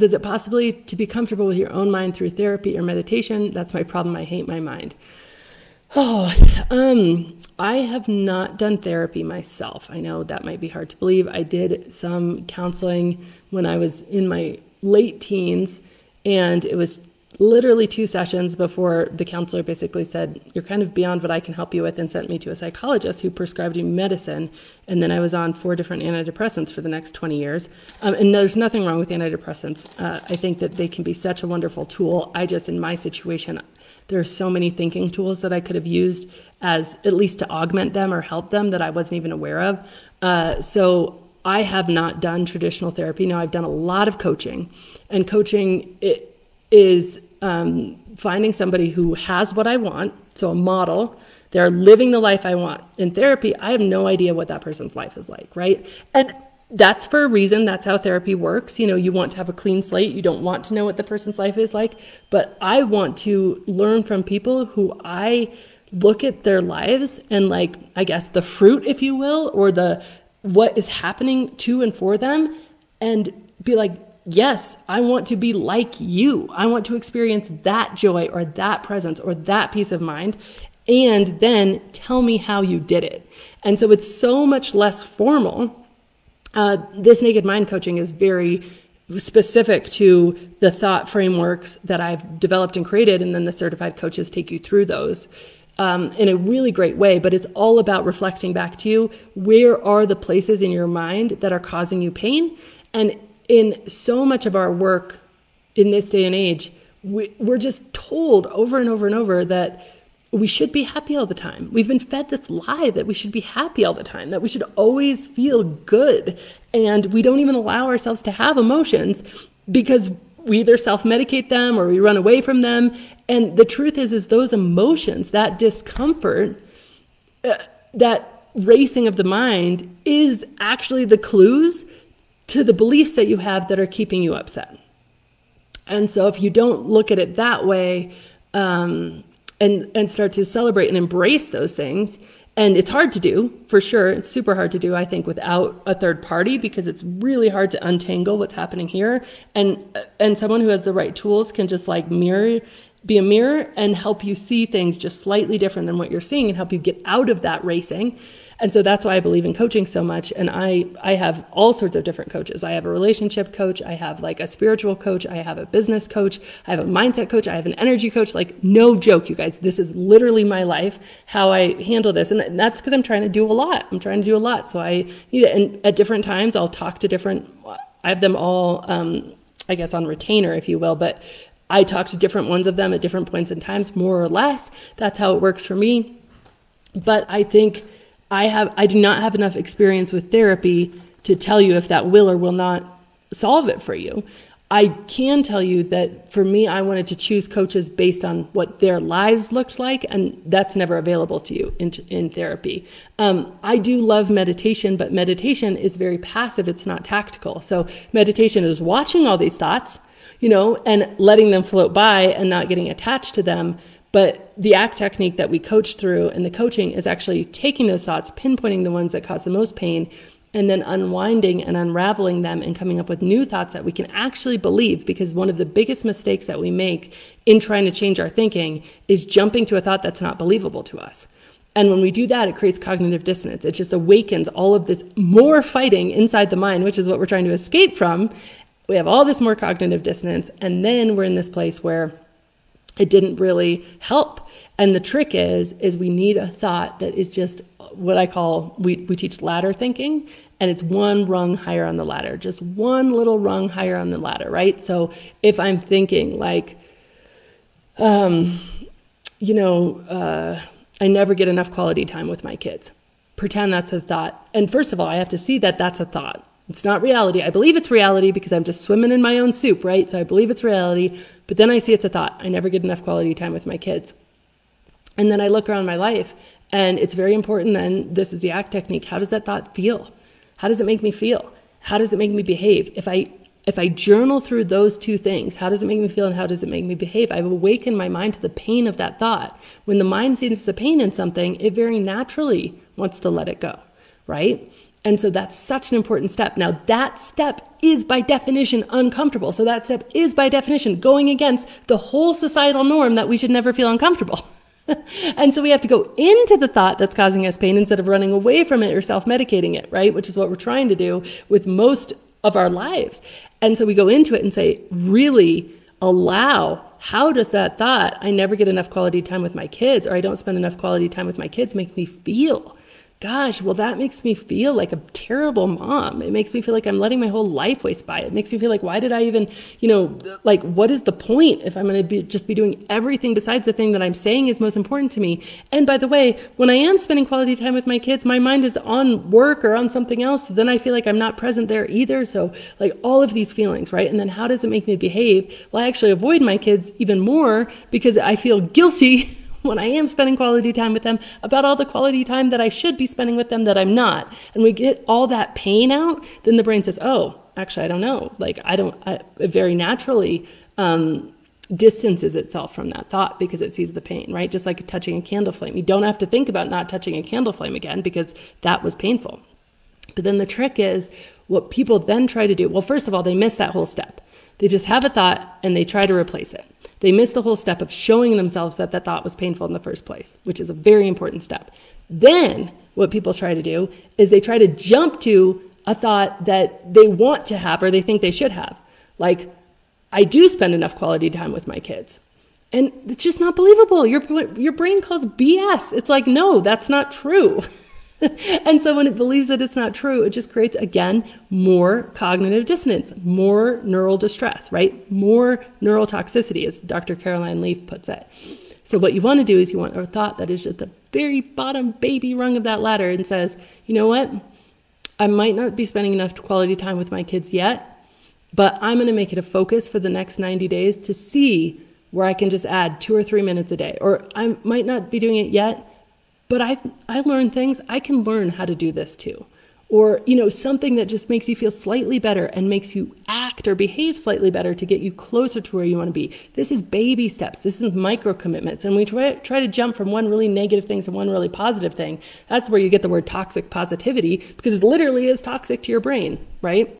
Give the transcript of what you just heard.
Does it possibly to be comfortable with your own mind through therapy or meditation? That's my problem. I hate my mind. Oh, I have not done therapy myself. I know that might be hard to believe. I did some counseling when I was in my late teens, and it was literally 2 sessions before the counselor basically said, you're kind of beyond what I can help you with, and sent me to a psychologist who prescribed me medicine. And then I was on 4 different antidepressants for the next 20 years. And there's nothing wrong with antidepressants. I think that they can be such a wonderful tool. I just, in my situation, there are so many thinking tools that I could have used as at least to augment them or help them that I wasn't even aware of. So I have not done traditional therapy. Now, I've done a lot of coaching, and coaching is finding somebody who has what I want, so a model. They're living the life I want. In therapy, I have no idea what that person's life is like, right? And that's for a reason. That's how therapy works. You know, you want to have a clean slate. You don't want to know what the person's life is like. But I want to learn from people who I look at their lives and, like, I guess the fruit, if you will, or what is happening to and for them, and be like, yes, I want to be like you. I want to experience that joy or that presence or that peace of mind. And then tell me how you did it. And so it's so much less formal. This naked mind coaching is very specific to the thought frameworks that I've developed and created. And then the certified coaches take you through those in a really great way. But it's all about reflecting back to you. Where are the places in your mind that are causing you pain? And in so much of our work in this day and age, we're just told over and over and over that we should be happy all the time. We've been fed this lie that we should be happy all the time, that we should always feel good. And we don't even allow ourselves to have emotions because we either self-medicate them or we run away from them. And the truth is those emotions, that discomfort, that racing of the mind is actually the clues to the beliefs that you have that are keeping you upset. And so if you don't look at it that way, and start to celebrate and embrace those things, and it's hard to do, for sure. It's super hard to do, I think, without a third party, because it's really hard to untangle what's happening here. And someone who has the right tools can just like be a mirror and help you see things just slightly different than what you're seeing and help you get out of that racing. And so that's why I believe in coaching so much. And I have all sorts of different coaches. I have a relationship coach. I have like a spiritual coach. I have a business coach. I have a mindset coach. I have an energy coach. Like, no joke, you guys. This is literally my life, how I handle this. And that's because I'm trying to do a lot. So I need it. And at different times, I'll talk to I have them all, I guess, on retainer, if you will. But I talk to different ones of them at different points in times, more or less. That's how it works for me. But I think I do not have enough experience with therapy to tell you if that will or will not solve it for you. I can tell you that for me, I wanted to choose coaches based on what their lives looked like, and that's never available to you in therapy. I do love meditation, but meditation is very passive. It's not tactical. So meditation is watching all these thoughts, and letting them float by and not getting attached to them. But the ACT technique that we coach through and the coaching is actually taking those thoughts, pinpointing the ones that cause the most pain, and then unwinding and unraveling them and coming up with new thoughts that we can actually believe. Because one of the biggest mistakes that we make in trying to change our thinking is jumping to a thought that's not believable to us. And when we do that, it creates cognitive dissonance. It just awakens all of this more fighting inside the mind, which is what we're trying to escape from. We have all this more cognitive dissonance, and then we're in this place where it didn't really help. And the trick is we need a thought that is just what I call, we teach ladder thinking, and it's one rung higher on the ladder, just one little rung higher on the ladder, right? So if I'm thinking like, I never get enough quality time with my kids. Pretend that's a thought. And first of all, I have to see that that's a thought. It's not reality. I believe it's reality because I'm just swimming in my own soup, right? So I believe it's reality, but then I see it's a thought. I never get enough quality time with my kids. And then I look around my life, and it's very important then, this is the ACT technique. How does that thought feel? How does it make me feel? How does it make me behave? If I journal through those two things, how does it make me feel and how does it make me behave? I've awakened my mind to the pain of that thought. When the mind sees the pain in something, it very naturally wants to let it go, right? And so that's such an important step. Now, that step is by definition uncomfortable. So that step is by definition going against the whole societal norm that we should never feel uncomfortable. And so we have to go into the thought that's causing us pain instead of running away from it or self-medicating it, right? Which is what we're trying to do with most of our lives. And so we go into it and say, really allow, how does that thought, I never get enough quality time with my kids, or I don't spend enough quality time with my kids, make me feel? Gosh, well, that makes me feel like a terrible mom. It makes me feel like I'm letting my whole life waste by. It makes me feel like, why did I even, like, what is the point if I'm going to just be doing everything besides the thing that I'm saying is most important to me? And by the way, when I am spending quality time with my kids, my mind is on work or on something else. So then I feel like I'm not present there either. So like all of these feelings, right? And then how does it make me behave? Well, I actually avoid my kids even more because I feel guilty when I am spending quality time with them about all the quality time that I should be spending with them that I'm not. And we get all that pain out, then the brain says, oh, actually, I don't know. Like, it very naturally distances itself from that thought because it sees the pain, right? Just like touching a candle flame. You don't have to think about not touching a candle flame again because that was painful. But then the trick is what people then try to do. Well, first of all, they miss that whole step. They just have a thought and they try to replace it. They miss the whole step of showing themselves that that thought was painful in the first place, which is a very important step. Then what people try to do is they try to jump to a thought that they want to have or they think they should have. Like, I do spend enough quality time with my kids. And it's just not believable. Your brain calls BS. It's like, no, that's not true. And so when it believes that it's not true, it just creates, again, more cognitive dissonance, more neural distress, right? More neural toxicity, as Dr. Caroline Leaf puts it. So what you want to do is you want a thought that is at the very bottom baby rung of that ladder and says, you know what? I might not be spending enough quality time with my kids yet, but I'm going to make it a focus for the next 90 days to see where I can just add 2 or 3 minutes a day. Or I might not be doing it yet, but I learned things. I can learn how to do this too. Or, something that just makes you feel slightly better and makes you act or behave slightly better to get you closer to where you want to be. This is baby steps. This is micro commitments. And we try to jump from one really negative thing to one really positive thing. That's where you get the word toxic positivity, because it literally is toxic to your brain, right?